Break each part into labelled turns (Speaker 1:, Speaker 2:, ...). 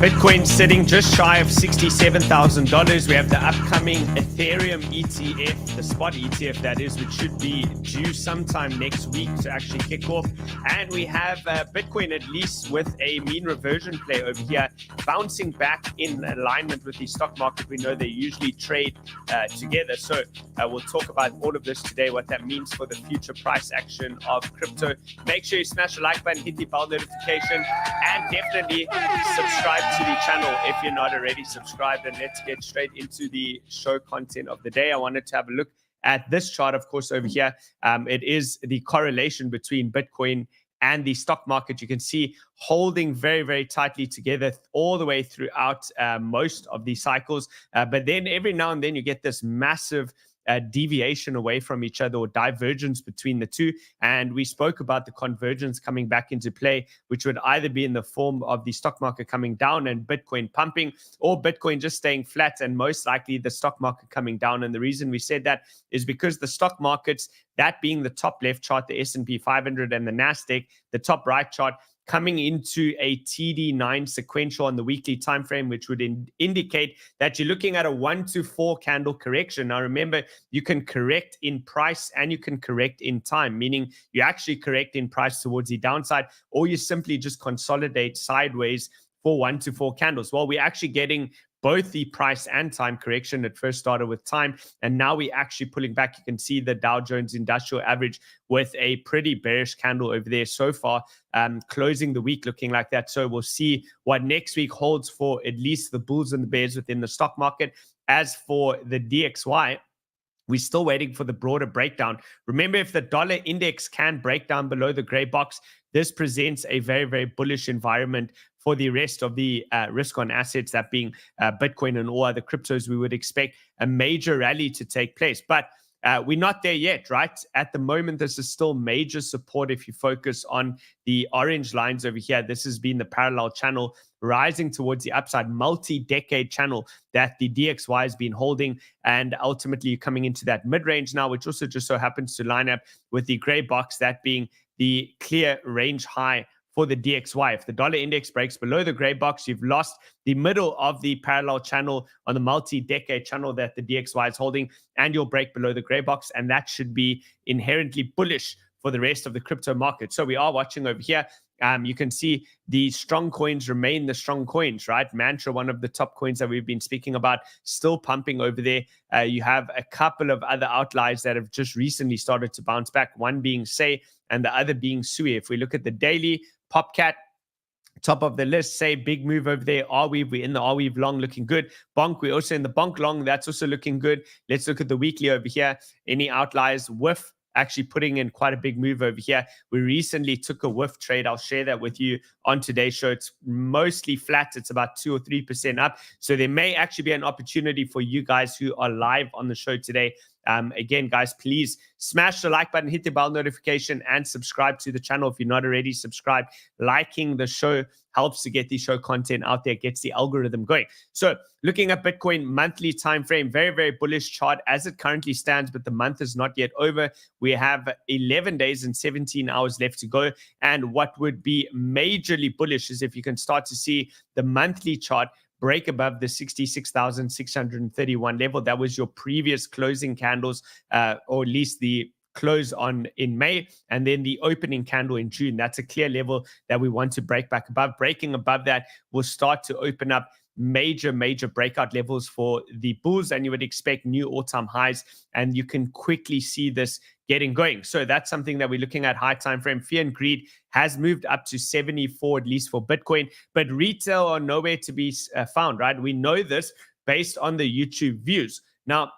Speaker 1: Bitcoin sitting just shy of $67,000. We have the upcoming Ethereum ETF, the spot ETF that is, which should be due sometime next week to actually kick off. And we have Bitcoin, at least with a mean reversion play over here, bouncing back in alignment with the stock market. We know they usually trade together. So we'll talk about all of this today, what that means for the future price action of crypto. Make sure you smash the like button, hit the bell notification, and definitely subscribe to the channel if you're not already subscribed. And let's get straight into the show content of the day. I wanted to have a look at this chart, of course, over here. It is the correlation between Bitcoin and the stock market. You can see holding very, very tightly together all the way throughout most of the cycles. But then every now and then you get this massive deviation away from each other, or divergence between the two. And we spoke about the convergence coming back into play, which would either be in the form of the stock market coming down and Bitcoin pumping, or Bitcoin just staying flat and most likely the stock market coming down. And the reason we said that is because the stock markets, that being the top left chart, the S&P 500 and the NASDAQ, the top right chart, coming into a TD9 sequential on the weekly time frame, which would indicate that you're looking at a 1 to 4 candle correction. Now, remember, you can correct in price and you can correct in time, meaning you actually correct in price towards the downside, or you simply just consolidate sideways for 1 to 4 candles. Well, we're actually getting both the price and time correction. It first started with time, and now we're actually pulling back. You can see the Dow Jones Industrial Average with a pretty bearish candle over there so far, closing the week looking like that. So we'll see what next week holds for at least the bulls and the bears within the stock market. As for the DXY, we're still waiting for the broader breakdown. Remember, if the dollar index can break down below the gray box, this presents a very, very bullish environment for the rest of the risk on assets, that being Bitcoin and all other cryptos. We would expect a major rally to take place. But we're not there yet, right? At the moment, this is still major support. If you focus on the orange lines over here, this has been the parallel channel rising towards the upside, multi-decade channel that the DXY has been holding, and ultimately coming into that mid-range now, which also just so happens to line up with the gray box, that being the clear range high for the DXY. If the dollar index breaks below the gray box, you've lost the middle of the parallel channel on the multi-decade channel that the DXY is holding, and you'll break below the gray box, and that should be inherently bullish for the rest of the crypto market. So we are watching over here. You can see the strong coins remain the strong coins, right? Banter, one of the top coins that we've been speaking about, still pumping over there. You have a couple of other outliers that have just recently started to bounce back, one being Say and the other being Sui. If we look at the daily, Popcat, top of the list. Say, big move over there. We're in the Weave long, looking good. Bonk, we're also in the Bonk long. That's also looking good. Let's look at the weekly over here. Any outliers? Whiff actually putting in quite a big move over here. We recently took a whiff trade. I'll share that with you on today's show. It's mostly flat. It's about 2 or 3% up. So there may actually be an opportunity for you guys who are live on the show today. Again, guys, please smash the like button, hit the bell notification, and subscribe to the channel if you're not already subscribed. Liking the show helps to get the show content out there, gets the algorithm going. So looking at Bitcoin monthly time frame, very, very bullish chart as it currently stands, but the month is not yet over. We have 11 days and 17 hours left to go. And what would be majorly bullish is if you can start to see the monthly chart break above the 66,631 level. That was your previous closing candles, or at least the close on in May, and then the opening candle in June. That's a clear level that we want to break back above. Breaking above that will start to open up major breakout levels for the bulls, and you would expect new all-time highs, and you can quickly see this getting going. So that's something that we're looking at. High time frame, fear and greed has moved up to 74, at least for Bitcoin, but retail are nowhere to be found, right? We know this based on the YouTube views. Now,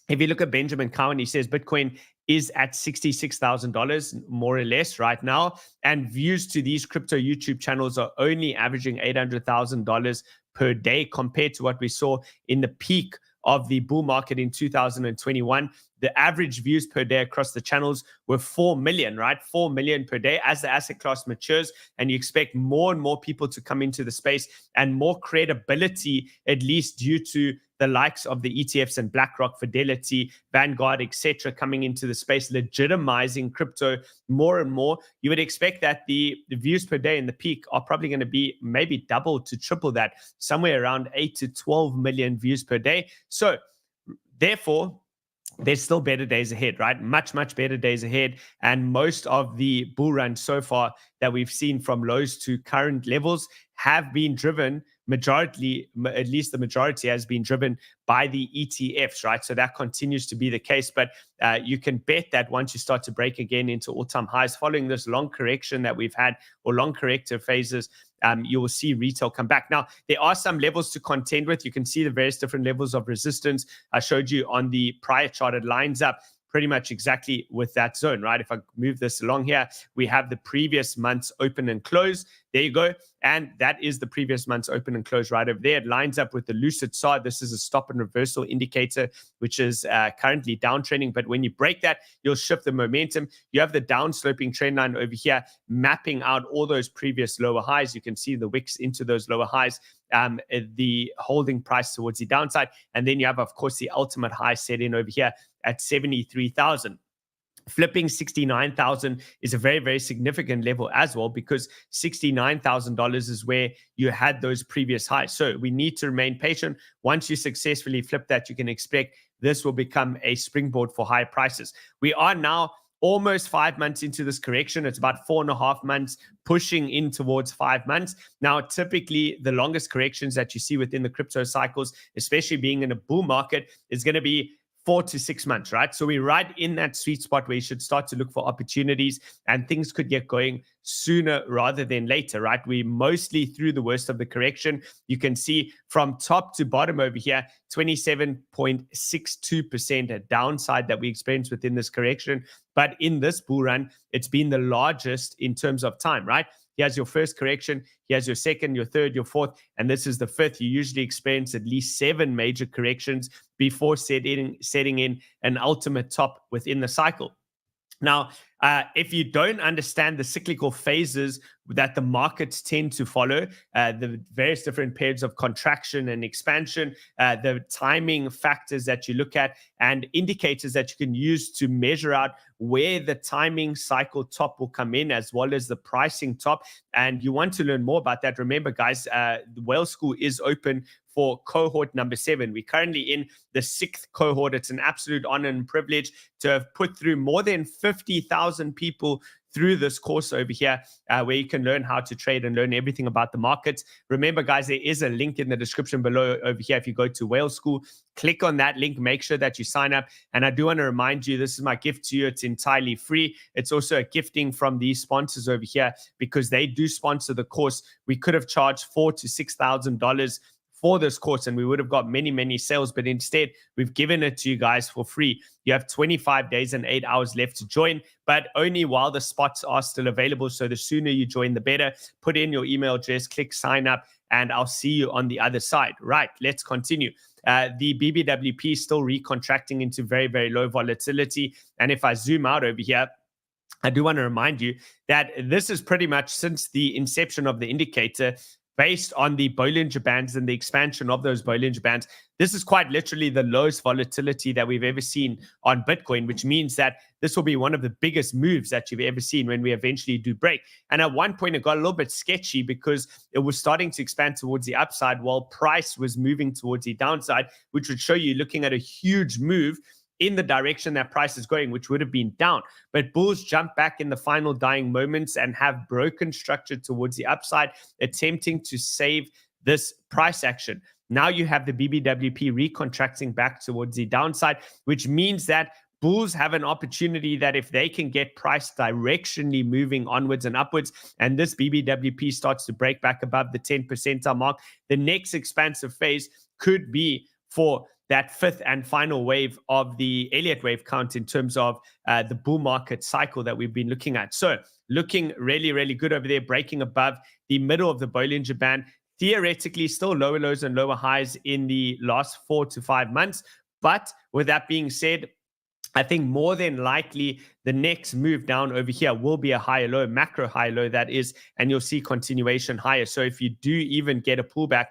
Speaker 1: if you look at Benjamin Cowan, he says Bitcoin is at $66,000 more or less right now, and views to these crypto YouTube channels are only averaging $800,000 per day compared to what we saw in the peak of the bull market in 2021. The average views per day across the channels were 4 million, right? 4 million per day. As the asset class matures and you expect more and more people to come into the space and more credibility, at least due to the likes of the ETFs and BlackRock, Fidelity, Vanguard, etc., coming into the space, legitimizing crypto more and more, you would expect that the views per day in the peak are probably going to be maybe double to triple that, somewhere around 8 to 12 million views per day. So therefore, there's still better days ahead, right? Much, much better days ahead. And most of the bull run so far that we've seen from lows to current levels have been driven, at least the majority has been driven by the ETFs, right? So that continues to be the case. But you can bet that once you start to break again into all-time highs following this long correction that we've had, or long corrective phases, you will see retail come back. Now, there are some levels to contend with. You can see the various different levels of resistance. I showed you on the prior chart. It lines up pretty much exactly with that zone, right? If I move this along here, we have the previous month's open and close. There you go. And that is the previous month's open and close right over there. It lines up with the 𝗓𝗓𝗓. This is a stop and reversal indicator, which is currently downtrending. But when you break that, you'll shift the momentum. You have the downsloping trend line over here, mapping out all those previous lower highs. You can see the wicks into those lower highs, the holding price towards the downside. And then you have, of course, the ultimate high set in over here at 73,000. Flipping 69,000 is a very, very significant level as well, because $69,000 is where you had those previous highs. So we need to remain patient. Once you successfully flip that, you can expect this will become a springboard for higher prices. We are now almost 5 months into this correction. It's about 4.5 months, pushing in towards 5 months. Now, typically, the longest corrections that you see within the crypto cycles, especially being in a bull market, is going to be 4 to 6 months, right? So we're right in that sweet spot where you should start to look for opportunities, and things could get going sooner rather than later, right? We're mostly through the worst of the correction. You can see from top to bottom over here, 27.62% a downside that we experienced within this correction. But in this bull run, it's been the largest in terms of time, right? Here's your first correction. Here's your second, your third, your fourth, and this is the fifth. You usually experience at least 7 major corrections before setting in an ultimate top within the cycle. Now, if you don't understand the cyclical phases that the markets tend to follow, the various different periods of contraction and expansion, the timing factors that you look at, and indicators that you can use to measure out where the timing cycle top will come in, as well as the pricing top. And you want to learn more about that, remember, guys, the Whale School is open for cohort number 7. We're currently in the 6th cohort. It's an absolute honor and privilege to have put through more than 50,000 people through this course over here, where you can learn how to trade and learn everything about the markets. Remember, guys, there is a link in the description below over here. If you go to Whale School, click on that link, make sure that you sign up. And I do want to remind you, this is my gift to you. It's entirely free. It's also a gifting from these sponsors over here, because they do sponsor the course. We could have charged $4,000 to $6,000 for this course, and we would have got many, many sales, but instead we've given it to you guys for free. You have 25 days and 8 hours left to join, but only while the spots are still available. So the sooner you join, the better. Put in your email address, click sign up, and I'll see you on the other side. Right, let's continue. The BBWP is still recontracting into very, very low volatility. And if I zoom out over here, I do want to remind you that this is pretty much since the inception of the indicator, based on the Bollinger Bands and the expansion of those Bollinger Bands. This is quite literally the lowest volatility that we've ever seen on Bitcoin, which means that this will be one of the biggest moves that you've ever seen when we eventually do break. And at one point, it got a little bit sketchy because it was starting to expand towards the upside while price was moving towards the downside, which would show you looking at a huge move in the direction that price is going, which would have been down. But bulls jump back in the final dying moments and have broken structure towards the upside, attempting to save this price action. Now you have the BBWP recontracting back towards the downside, which means that bulls have an opportunity that if they can get price directionally moving onwards and upwards, and this BBWP starts to break back above the 10 percentile mark, the next expansive phase could be for that 5th and final wave of the Elliott wave count in terms of the bull market cycle that we've been looking at. So looking really, really good over there, breaking above the middle of the Bollinger Band. Theoretically, still lower lows and lower highs in the last 4 to 5 months. But with that being said, I think more than likely the next move down over here will be a higher low, macro high low that is, and you'll see continuation higher. So if you do even get a pullback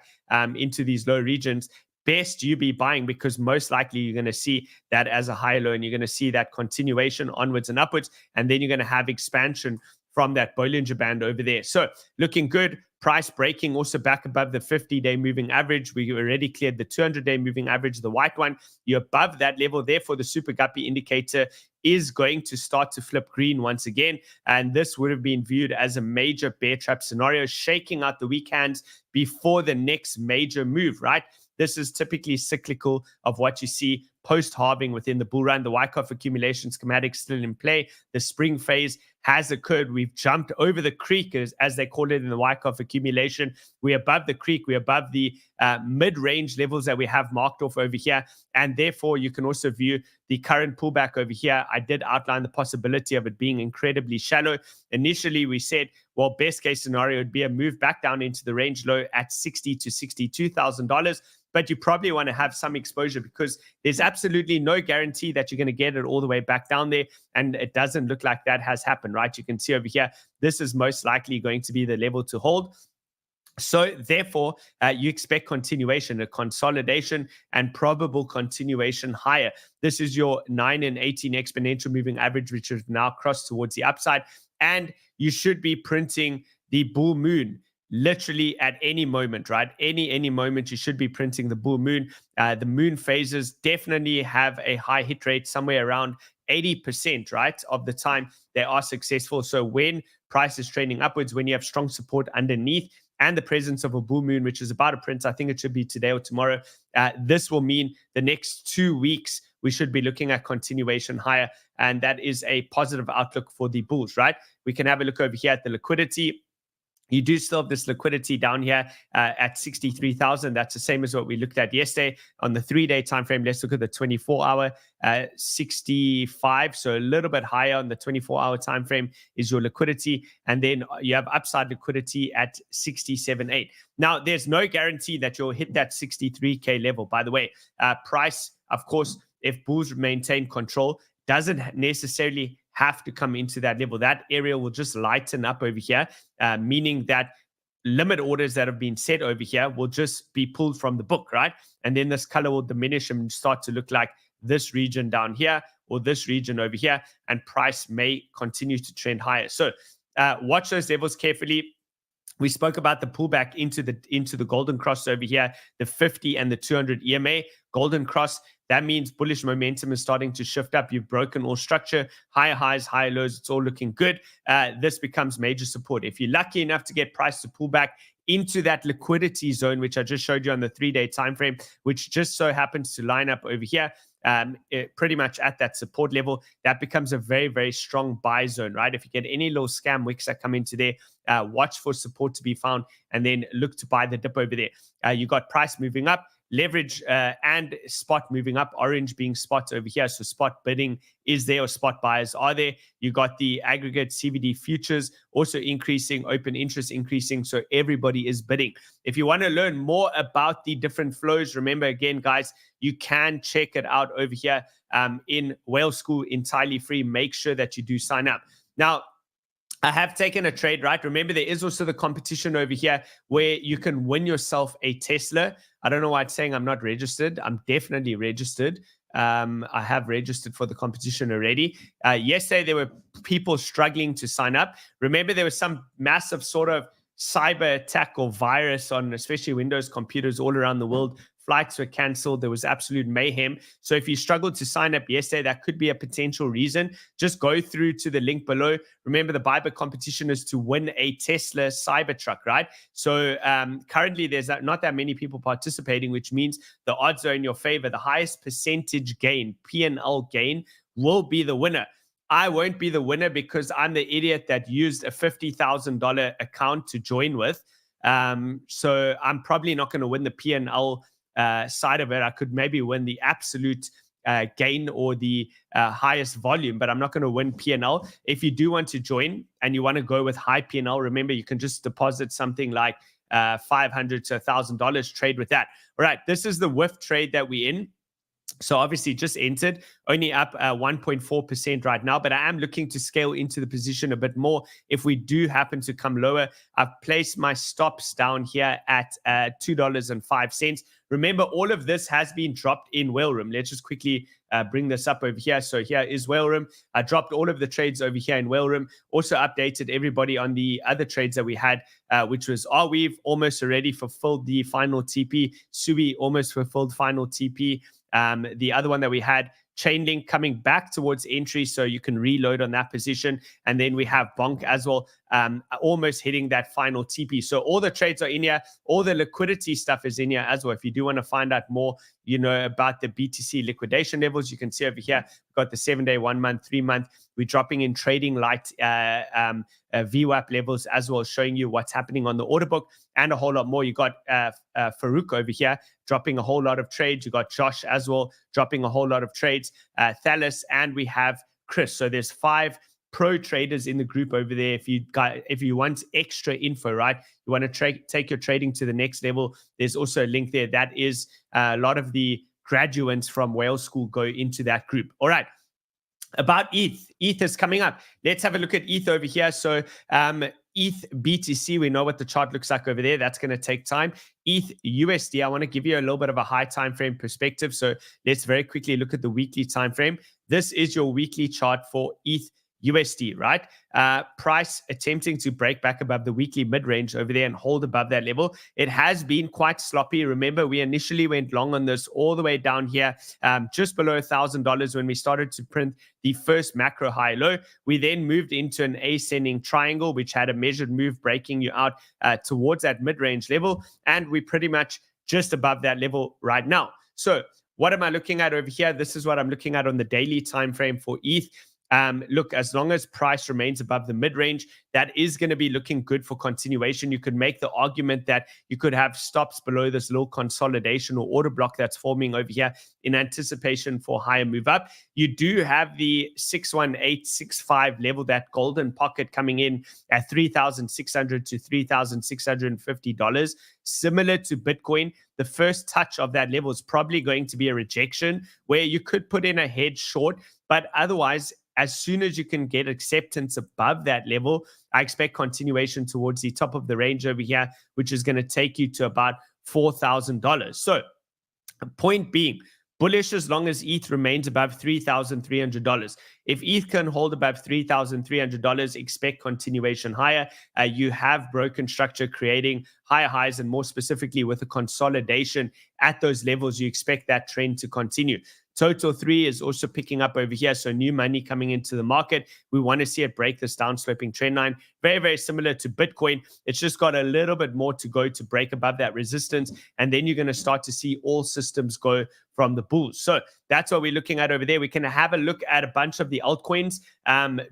Speaker 1: into these low regions, best you be buying, because most likely you're going to see that as a higher low, and you're going to see that continuation onwards and upwards, and then you're going to have expansion from that Bollinger Band over there. So looking good. Price breaking also back above the 50-day moving average. We already cleared the 200-day moving average, the white one. You're above that level. Therefore, the super guppy indicator is going to start to flip green once again. And this would have been viewed as a major bear trap scenario, shaking out the weak hands before the next major move, right? This is typically cyclical of what you see post-halving within the bull run. The Wyckoff accumulation schematic still in play. The spring phase has occurred. We've jumped over the creek, as they call it in the Wyckoff accumulation. We're above the creek. We're above the mid-range levels that we have marked off over here. And therefore, you can also view the current pullback over here. I did outline the possibility of it being incredibly shallow. Initially, we said, well, best case scenario would be a move back down into the range low at $60,000 to $62,000. But you probably want to have some exposure, because there's absolutely no guarantee that you're going to get it all the way back down there. And it doesn't look like that has happened, right? You can see over here, this is most likely going to be the level to hold. So therefore, you expect continuation, a consolidation, and probable continuation higher. This is your 9 and 18 exponential moving average, which has now crossed towards the upside. And you should be printing the bull moon literally at any moment, right? Any moment you should be printing the bull moon. The moon phases definitely have a high hit rate, somewhere around 80%, right, of the time they are successful. So when price is trending upwards, when you have strong support underneath and the presence of a bull moon, which is about to print, I think it should be today or tomorrow, this will mean the next 2 weeks we should be looking at continuation higher, and that is a positive outlook for the bulls, right? We can have a look over here at the liquidity. You do still have this liquidity down here at 63,000. That's the same as what we looked at yesterday on the 3-day time frame. Let's look at the 24-hour, 65. So a little bit higher on the 24-hour time frame is your liquidity, and then you have upside liquidity at 67.8. Now, there's no guarantee that you'll hit that 63K level. By the way, price, of course, if bulls maintain control, doesn't necessarily have to come into that level. That area will just lighten up over here, meaning that limit orders that have been set over here will just be pulled from the book, right? And then this color will diminish and start to look like this region down here or this region over here, and price may continue to trend higher. So watch those levels carefully. We spoke about the pullback into the golden cross over here, the 50 and the 200 EMA. Golden cross, that means bullish momentum is starting to shift up. You've broken all structure, higher highs, higher lows. It's all looking good. This becomes major support. If you're lucky enough to get price to pull back into that liquidity zone, which I just showed you on the 3-day time frame, which just so happens to line up over here, pretty much at that support level, that becomes a very, very strong buy zone, right? If you get any little scam wicks that come into there, watch for support to be found and then look to buy the dip over there. You got price moving up, leverage and spot moving up, orange being spots over here. So spot bidding is there, or spot buyers are there. You got the aggregate CVD futures also increasing, open interest increasing. So everybody is bidding. If you want to learn more about the different flows, remember again, guys, you can check it out over here in Whale School, entirely free. Make sure that you do sign up. Now, I have taken a trade, right? Remember, there is also the competition over here where you can win yourself a Tesla. I don't know why it's saying I'm not registered. I'm definitely registered. I have registered for the competition already. Yesterday, there were people struggling to sign up. Remember, there was some massive sort of cyber attack or virus on especially Windows computers all around the world. Flights were canceled. There was absolute mayhem. So if you struggled to sign up yesterday, that could be a potential reason. Just go through to the link below. Remember, the buyback competition is to win a Tesla Cybertruck, right? So currently, there's not that many people participating, which means the odds are in your favor. The highest percentage gain, P&L gain, will be the winner. I won't be the winner because I'm the idiot that used a $50,000 account to join with. So I'm probably not going to win the P&L side of it. I could maybe win the absolute gain or the highest volume, but I'm not going to win P&L. If you do want to join and you want to go with high P&L, remember, you can just deposit something like $500 to $1,000, trade with that. All right, this is the whiff trade that we're in. So obviously just entered, only up 1.4% right now, but I am looking to scale into the position a bit more if we do happen to come lower. I've placed my stops down here at $2.05. Remember, all of this has been dropped in whale room. Let's just quickly bring this up over here. So here is whale room. I dropped all of the trades over here in whale room. Also updated everybody on the other trades that we had, which was 𝗕𝗓𝗡𝗡 almost already fulfilled the final TP. 𝗬𝗎 almost fulfilled final TP. The other one that we had, Chainlink, coming back towards entry, so you can reload on that position. And then we have Bonk as well, almost hitting that final TP. So all the trades are in here. All the liquidity stuff is in here as well. If you do want to find out more, about the BTC liquidation levels, you can see over here, we've got the 7-day, 1 month, 3 month. We're dropping in trading light VWAP levels as well, showing you what's happening on the order book and a whole lot more. You got Farouk over here dropping a whole lot of trades. You got Josh as well dropping a whole lot of trades, 𝗕𝗬𝗕, and we have Chris. So there's 5 pro traders in the group over there. If you want extra info, right, you want to take your trading to the next level, there's also a link there. That is a lot of the graduates from Whale School go into that group. All right. About ETH. ETH is coming up. Let's have a look at ETH over here. So ETH BTC, we know what the chart looks like over there. That's going to take time. ETH USD, I want to give you a little bit of a high time frame perspective. So let's very quickly look at the weekly time frame. This is your weekly chart for ETH USD, right? Price attempting to break back above the weekly mid-range over there and hold above that level. It has been quite sloppy. Remember, we initially went long on this all the way down here, just below $1,000 when we started to print the first macro high low. We then moved into an ascending triangle, which had a measured move breaking you out towards that mid-range level. And we're pretty much just above that level right now. So what am I looking at over here? This is what I'm looking at on the daily time frame for ETH. Look, as long as price remains above the mid-range, that is going to be looking good for continuation. You could make the argument that you could have stops below this little consolidation or order block that's forming over here in anticipation for higher move up. You do have the 61865 level, that golden pocket coming in at $3,600 to $3,650. Similar to Bitcoin, the first touch of that level is probably going to be a rejection where you could put in a head short, but otherwise, as soon as you can get acceptance above that level, I expect continuation towards the top of the range over here, which is going to take you to about $4,000. So, point being, bullish as long as ETH remains above $3,300. If ETH can hold above $3,300, expect continuation higher. You have broken structure creating higher highs, and more specifically with a consolidation at those levels, you expect that trend to continue. Total 3 is also picking up over here. So new money coming into the market. We want to see it break this downsloping trend line. Very, very similar to Bitcoin. It's just got a little bit more to go to break above that resistance. And then you're going to start to see all systems go from the bulls. So that's what we're looking at over there. We can have a look at a bunch of the altcoins.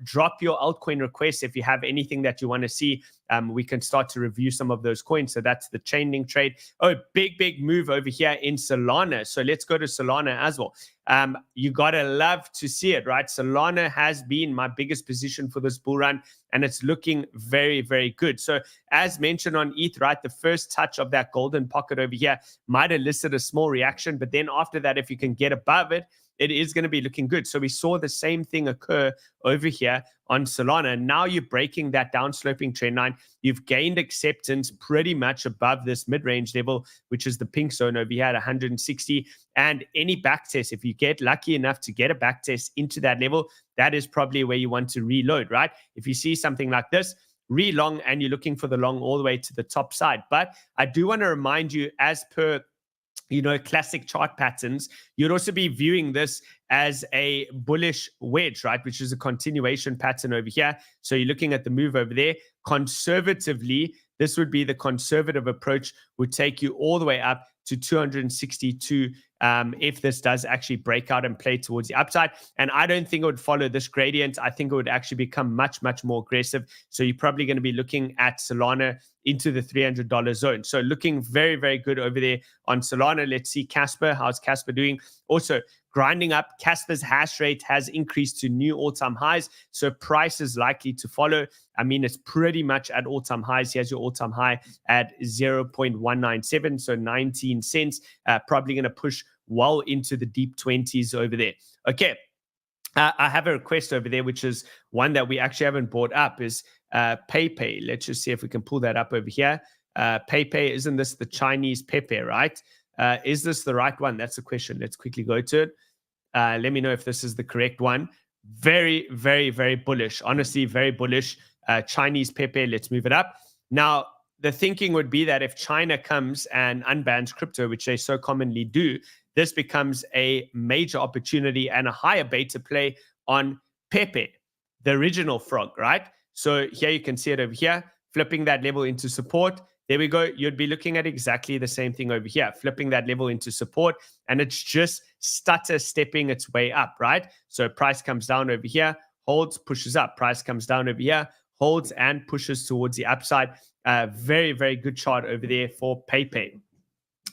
Speaker 1: Drop your altcoin requests if you have anything that you want to see. We can start to review some of those coins. So that's the Chainlink trade. Oh, big move over here in Solana. So let's go to Solana as well. You gotta love to see it, right? Solana has been my biggest position for this bull run, and it's looking very, very good. So as mentioned on ETH, right, the first touch of that golden pocket over here might elicit a small reaction, but then after that, if you can get above it, it is going to be looking good. So we saw the same thing occur over here on Solana. Now you're breaking that downsloping trend line. You've gained acceptance pretty much above this mid-range level, which is the pink zone over here at 160. And any back test, if you get lucky enough to get a back test into that level, that is probably where you want to reload, right? If you see something like this, re-long, and you're looking for the long all the way to the top side. But I do want to remind you, as per classic chart patterns, you'd also be viewing this as a bullish wedge, right? Which is a continuation pattern over here. So you're looking at the move over there. Conservatively, this would be the conservative approach, would take you all the way up to 262 if this does actually break out and play towards the upside. And I don't think it would follow this gradient. I think it would actually become much more aggressive. So you're probably going to be looking at Solana into the $300 zone. So looking very, very good over there on Solana. Let's see Casper. How's Casper doing? Also, grinding up. Casper's hash rate has increased to new all-time highs, so price is likely to follow. I mean, it's pretty much at all-time highs. Here's your all-time high at 0.197, so 19 cents. Probably going to push well into the deep 20s over there. Okay. I have a request over there, which is one that we actually haven't brought up, is 𝗕𝗘𝗢. Let's just see if we can pull that up over here. 𝗕𝗘𝗢, isn't this the Chinese Pepe, right? Is this the right one? That's the question. Let's quickly go to it. Let me know if this is the correct one. Very, very, very bullish. Honestly, very bullish. Chinese Pepe, let's move it up. Now, the thinking would be that if China comes and unbans crypto, which they so commonly do, this becomes a major opportunity and a higher beta play on Pepe, the original frog, right? So here you can see it over here, flipping that level into support. There we go. You'd be looking at exactly the same thing over here, flipping that level into support, and it's just stutter stepping its way up, right? So price comes down over here, holds, pushes up. Price comes down over here, holds, and pushes towards the upside. Very, very good chart over there for 𝗕𝗘𝗢.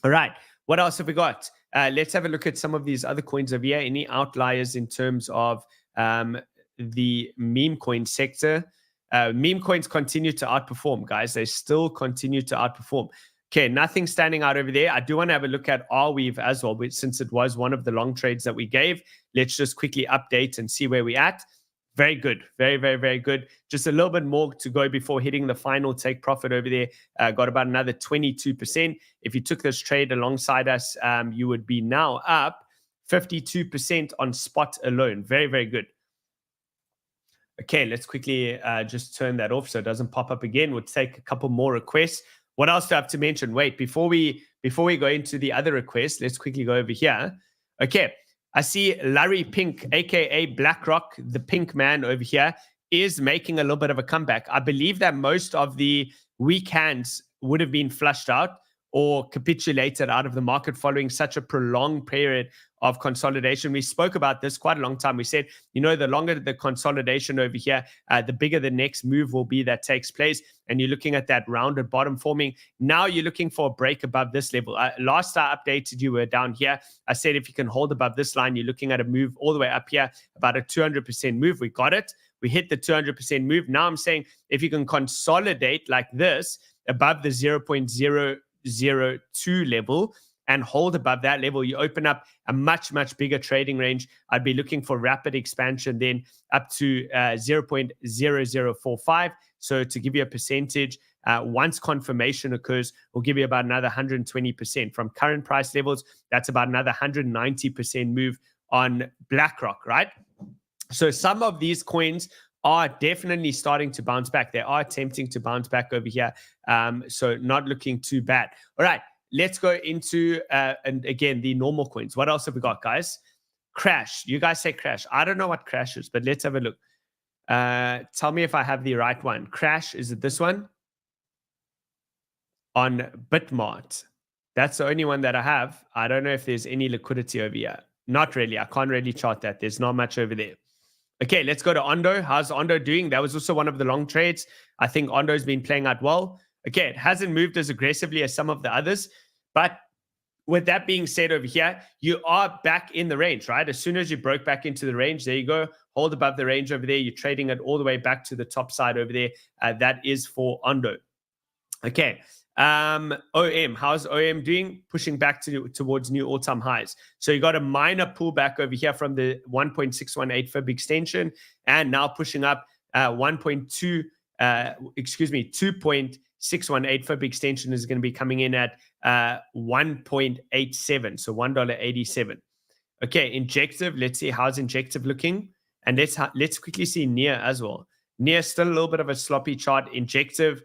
Speaker 1: All right. What else have we got? Let's have a look at some of these other coins over here. Any outliers in terms of the meme coin sector? Meme coins continue to outperform, guys. They still continue to outperform. Okay, nothing standing out over there. I do want to have a look at 𝗕𝗢𝗢𝗢𝗓 as well, but since it was one of the long trades that we gave, let's just quickly update and see where we're at. Very good. Very, very, very good. Just a little bit more to go before hitting the final take profit over there. Got about another 22%. If you took this trade alongside us, you would be now up 52% on spot alone. Very, very good. Okay, let's quickly just turn that off so it doesn't pop up again. We'll take a couple more requests. What else do I have to mention? Wait, before we go into the other requests, let's quickly go over here. Okay. I see Larry Pink, aka BlackRock, the pink man over here, is making a little bit of a comeback. I believe that most of the weak hands would have been flushed out or capitulated out of the market following such a prolonged period of consolidation. We spoke about this quite a long time. We said, you know, the longer the consolidation over here, the bigger the next move will be that takes place. And you're looking at that rounded bottom forming. Now you're looking for a break above this level. Last I updated you, were down here. I said if you can hold above this line, you're looking at a move all the way up here, about a 200% move. We got it. We hit the 200% move. Now I'm saying if you can consolidate like this above the 0.002 level and hold above that level, you open up a much, much bigger trading range. I'd be looking for rapid expansion then up to 0.0045. So to give you a percentage, once confirmation occurs, we'll give you about another 120% from current price levels. That's about another 190% move on BlackRock, right? So some of these coins are definitely starting to bounce back. They are attempting to bounce back over here. So not looking too bad. All right, let's go into, and again, the normal coins. What else have we got, guys? Crash. You guys say Crash. I don't know what Crash is, but let's have a look. Tell me if I have the right one. Crash, is it this one? On Bitmart. That's the only one that I have. I don't know if there's any liquidity over here. Not really. I can't really chart that. There's not much over there. Okay, let's go to Ondo. How's Ondo doing? That was also one of the long trades. I think Ondo's been playing out well. Okay, it hasn't moved as aggressively as some of the others. But with that being said over here, you are back in the range, right? As soon as you broke back into the range, there you go. Hold above the range over there. You're trading it all the way back to the top side over there. That is for Ondo. Okay. OM, how's OM doing? Pushing back towards new all-time highs. So you got a minor pullback over here from the 1.618 fib extension, and now pushing up 2.618 fib extension is going to be coming in at 1.87, so $1.87. Okay, Injective. Let's see how's Injective looking, and let's quickly see NEAR as well. NEAR still a little bit of a sloppy chart. Injective.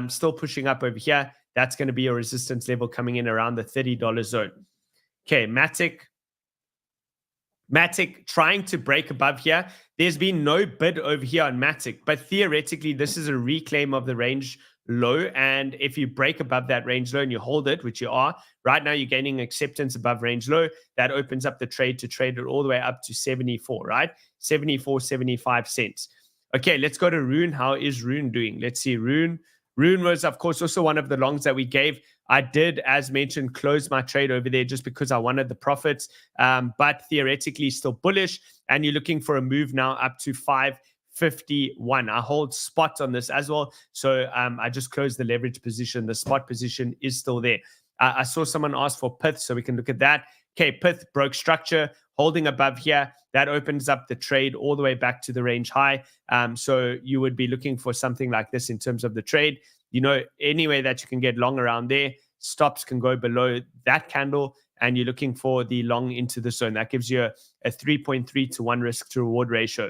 Speaker 1: Still pushing up over here. That's going to be a resistance level coming in around the $30 zone. Okay, Matic trying to break above here. There's been no bid over here on Matic, but theoretically, this is a reclaim of the range low. And if you break above that range low and you hold it, which you are, right now you're gaining acceptance above range low. That opens up the trade to trade it all the way up to 74, right? 74, 75 cents. Okay, let's go to Rune. How is Rune doing? Let's see, Rune. Rune was, of course, also one of the longs that we gave. I did, as mentioned, close my trade over there just because I wanted the profits, but theoretically still bullish. And you're looking for a move now up to 551. I hold spot on this as well. So I just closed the leverage position. The spot position is still there. I saw someone ask for PITH, so we can look at that. Okay, Pyth broke structure, holding above here. That opens up the trade all the way back to the range high. So you would be looking for something like this in terms of the trade. You know, any way that you can get long around there, stops can go below that candle, and you're looking for the long into the zone. That gives you a 3.3 to 1 risk to reward ratio.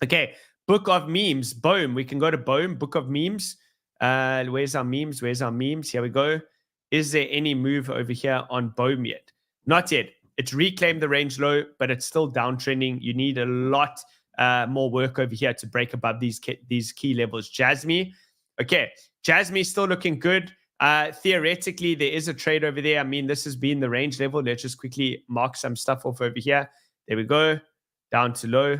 Speaker 1: Okay, book of memes, boom. We can go to boom, book of memes. Where's our memes? Where's our memes? Here we go. Is there any move over here on boom yet? Not yet. It's reclaimed the range low, but it's still downtrending. You need a lot more work over here to break above these key levels. Jasmy, okay, Jasmy still looking good. Theoretically, there is a trade over there. I mean, this has been the range level. Let's just quickly mark some stuff off over here. There we go. Down to low.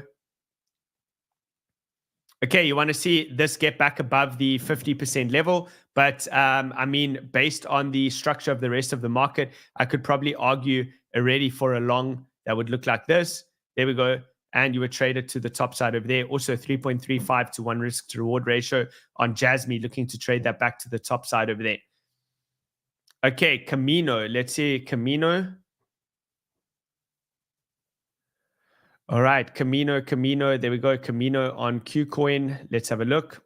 Speaker 1: Okay, you want to see this get back above the 50% level. But, I mean, based on the structure of the rest of the market, I could probably argue already for a long that would look like this. There we go. And you would trade it to the top side over there. Also 3.35 to 1 risk to reward ratio on Jasmy, looking to trade that back to the top side over there. Okay, Camino. Let's see Camino. All right, Camino. There we go. Camino on KuCoin. Let's have a look.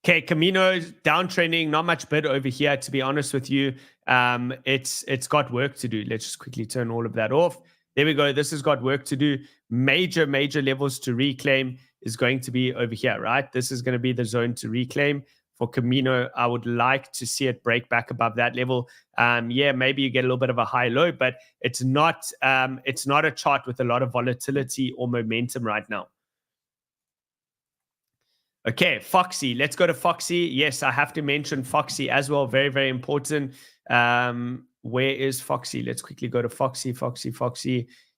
Speaker 1: Okay, Camino downtrending, not much bid over here, to be honest with you. It's got work to do. Let's just quickly turn all of that off. There we go. This has got work to do. Major levels to reclaim is going to be over here, right? This is going to be the zone to reclaim. For Camino, I would like to see it break back above that level. Yeah, maybe you get a little bit of a high low, but it's not a chart with a lot of volatility or momentum right now. Okay, Foxy. Let's go to Foxy. Yes, I have to mention Foxy as well. Very, very important. Where is Foxy? Let's quickly go to Foxy.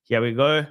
Speaker 1: Here we go.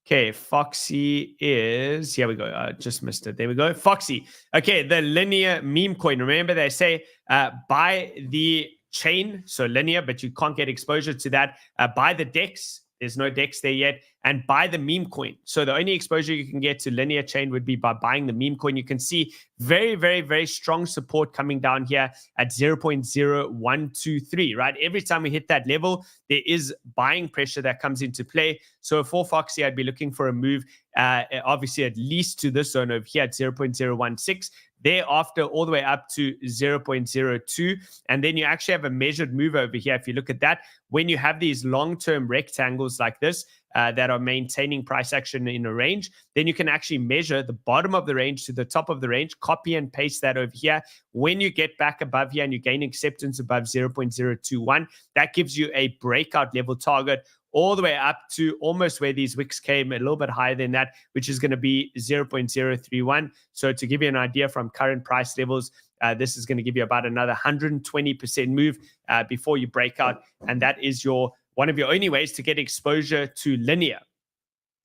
Speaker 1: Okay, Foxy is, here we go. I just missed it. There we go. Foxy. Okay, the linear meme coin. Remember, they say buy the chain, so linear, but you can't get exposure to that. Buy the DEX. There's no DEX there yet. And buy the meme coin. So the only exposure you can get to linear chain would be by buying the meme coin. You can see very, very, very strong support coming down here at 0.0123, right? Every time we hit that level, there is buying pressure that comes into play. So for Foxy, I'd be looking for a move, obviously at least to this zone over here at 0.016. Thereafter, all the way up to 0.02. And then you actually have a measured move over here. If you look at that, when you have these long-term rectangles like this, that are maintaining price action in a range, then you can actually measure the bottom of the range to the top of the range, copy and paste that over here. When you get back above here and you gain acceptance above 0.021, that gives you a breakout level target all the way up to almost where these wicks came, a little bit higher than that, which is going to be 0.031. So to give you an idea from current price levels, this is going to give you about another 120% move before you break out. And that is one of your only ways to get exposure to linear.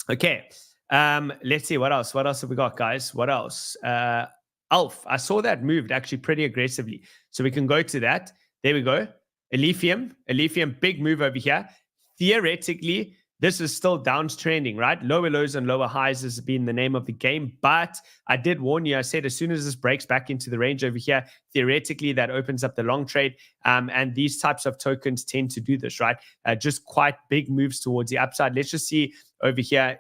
Speaker 1: Okay, let's see what else. What else have we got, guys? What else? ALF. I saw that moved actually pretty aggressively. So we can go to that. There we go. Aletheum, big move over here. Theoretically, this is still downtrending, right? Lower lows and lower highs has been the name of the game. But I did warn you. I said as soon as this breaks back into the range over here, theoretically, that opens up the long trade. And these types of tokens tend to do this, right? Just quite big moves towards the upside. Let's just see over here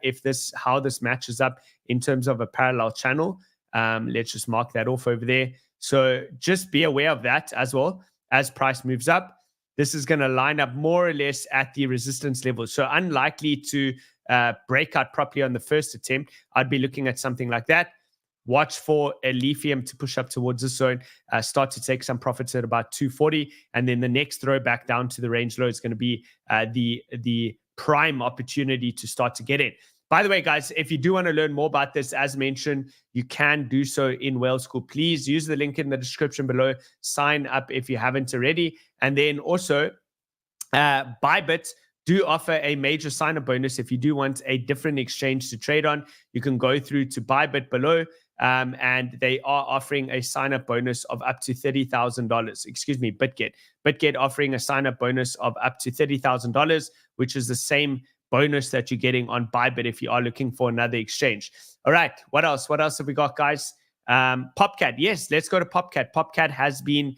Speaker 1: how this matches up in terms of a parallel channel. Let's just mark that off over there. So just be aware of that as well as price moves up. This is going to line up more or less at the resistance level. So unlikely to break out properly on the first attempt. I'd be looking at something like that. Watch for Aletheum to push up towards this zone, start to take some profits at about 240. And then the next throwback down to the range low is going to be the prime opportunity to start to get in. By the way, guys, if you do want to learn more about this, as mentioned, you can do so in Whale School. Please use the link in the description below. Sign up if you haven't already. And then also, Bybit do offer a major sign-up bonus. If you do want a different exchange to trade on, you can go through to Bybit below. And they are offering a sign-up bonus of up to $30,000. Excuse me, BitGet. BitGet offering a sign-up bonus of up to $30,000, which is the same bonus that you're getting on Bybit if you are looking for another exchange. All right, what else? What else have we got, guys? Popcat, yes, let's go to Popcat. Popcat has been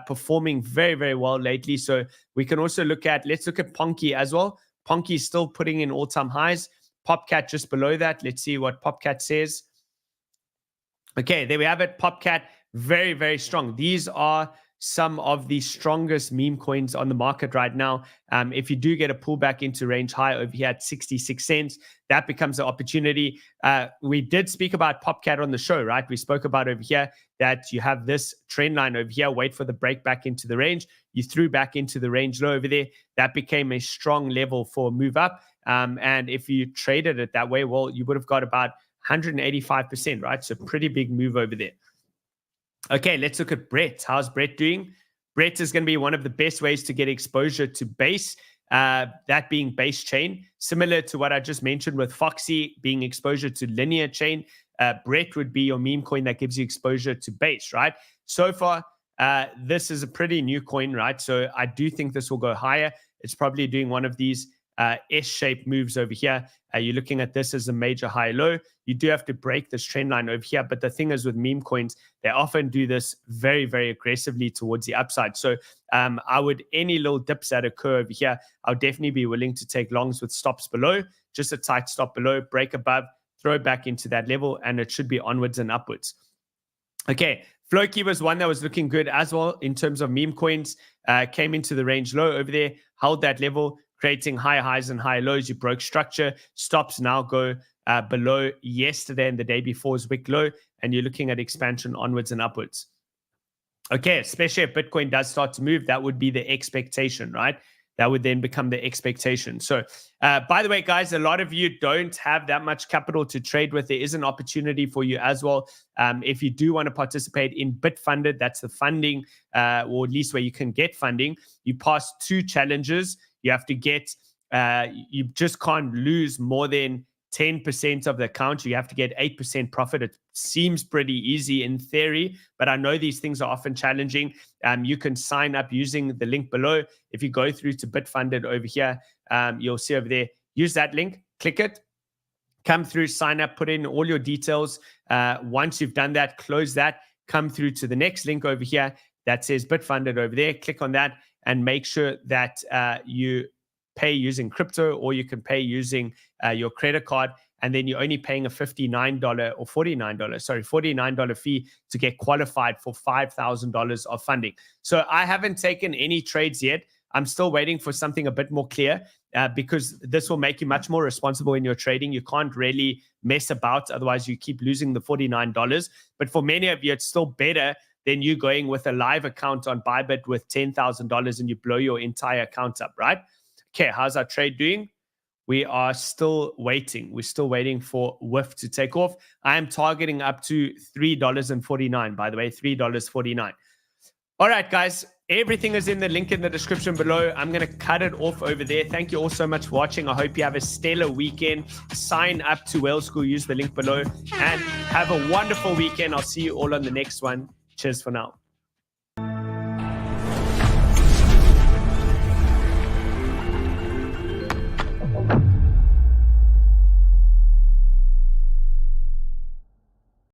Speaker 1: performing very, very well lately. So we can also let's look at Ponky as well. Ponky is still putting in all-time highs. Popcat just below that. Let's see what Popcat says. Okay, there we have it. Popcat, very, very strong. These are some of the strongest meme coins on the market right now. If you do get a pullback into range high over here at 66 cents, that becomes an opportunity. We did speak about Popcat on the show, right? We spoke about over here that you have this trend line over here, wait for the break back into the range. You threw back into the range low over there. That became a strong level for a move up. And if you traded it that way, well, you would have got about 185%, right? So pretty big move over there. Okay, let's look at Brett. How's Brett doing? Brett is going to be one of the best ways to get exposure to base, that being base chain. Similar to what I just mentioned with Foxy being exposure to linear chain, Brett would be your meme coin that gives you exposure to base, right? So far, this is a pretty new coin, right? So I do think this will go higher. It's probably doing one of these S-shaped moves over here. You're looking at this as a major high-low. You do have to break this trend line over here. But the thing is with meme coins, they often do this very, very aggressively towards the upside. So any little dips that occur over here, I would definitely be willing to take longs with stops below, just a tight stop below, break above, throw back into that level, and it should be onwards and upwards. Okay, Floki was one that was looking good as well in terms of meme coins. Came into the range low over there, held that level, creating high highs and high lows. You broke structure. Stops now go below yesterday and the day before's wick low, and you're looking at expansion onwards and upwards. Okay, especially if Bitcoin does start to move, that would be the expectation, right? That would then become the expectation. So, by the way, guys, a lot of you don't have that much capital to trade with. There is an opportunity for you as well. If you do want to participate in Bitfunded, that's the funding, or at least where you can get funding. You pass 2 challenges. You have to get, you just can't lose more than 10% of the account. You have to get 8% profit. It seems pretty easy in theory, but I know these things are often challenging. You can sign up using the link below. If you go through to Bitfunded over here, you'll see over there, use that link, click it, come through, sign up, put in all your details. Once you've done that, close that, come through to the next link over here that says Bitfunded over there. Click on that and make sure that you pay using crypto, or you can pay using your credit card, and then you're only paying a $59 or $49 fee to get qualified for $5,000 of funding. So I haven't taken any trades yet. I'm still waiting for something a bit more clear, because this will make you much more responsible in your trading. You can't really mess about, otherwise you keep losing the $49. But for many of you, it's still better than you going with a live account on Bybit with $10,000 and you blow your entire account up, right? Okay, how's our trade doing? We are still waiting. We're still waiting for WIF to take off. I am targeting up to $3.49, by the way, $3.49. All right, guys, everything is in the link in the description below. I'm going to cut it off over there. Thank you all so much for watching. I hope you have a stellar weekend. Sign up to Whale School. Use the link below and have a wonderful weekend. I'll see you all on the next one. Cheers for now.